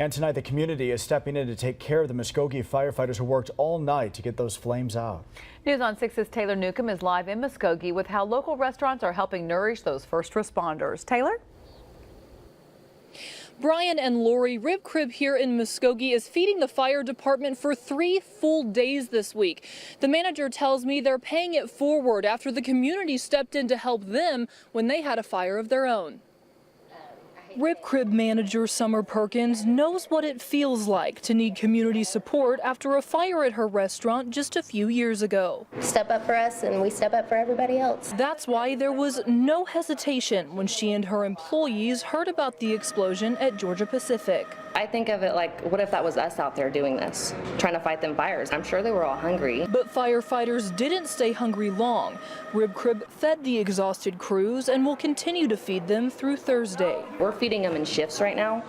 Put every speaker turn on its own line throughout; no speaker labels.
And tonight, the community is stepping in to take care of the Muskogee firefighters who worked all night to get those flames out.
News on 6's Taylor Newcomb is live in Muskogee with how local restaurants are helping nourish those first responders. Taylor?
Brian and Lori Rib Crib here in Muskogee is feeding the fire department for 3 full days this week. The manager tells me they're paying it forward after the community stepped in to help them when they had a fire of their own. Rib Crib manager Summer Perkins knows what it feels like to need community support after a fire at her restaurant just a few years ago.
Step up for us and we step up for everybody else.
That's why there was no hesitation when she and her employees heard about the explosion at Georgia Pacific.
I think of it like, what if that was us out there doing this, trying to fight them fires? I'm sure they were all hungry.
But firefighters didn't stay hungry long. Rib Crib fed the exhausted crews and will continue to feed them through Thursday.
We're feeding them in shifts right now,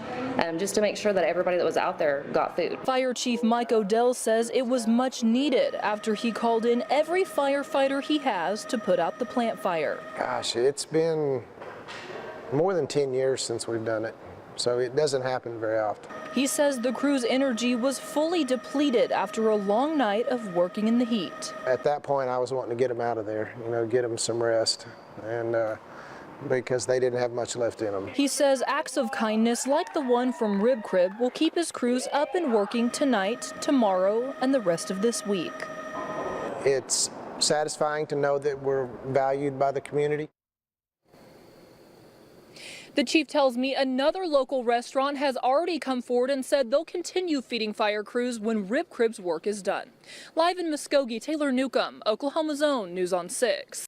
just to make sure that everybody that was out there got food.
Fire Chief Mike Odell says it was much needed after he called in every firefighter he has to put out the plant fire.
Gosh, it's been more than 10 years since we've done it. So it doesn't happen very often.
He says the crew's energy was fully depleted after a long night of working in the heat.
At that point, I was wanting to get them out of there, get them some rest, and because they didn't have much left in them.
He says acts of kindness like the one from Rib Crib will keep his crews up and working tonight, tomorrow, and the rest of this week.
It's satisfying to know that we're valued by the community.
The chief tells me another local restaurant has already come forward and said they'll continue feeding fire crews when Rib Crib's work is done. Live in Muskogee, Taylor Newcomb, Oklahoma's Own News on 6.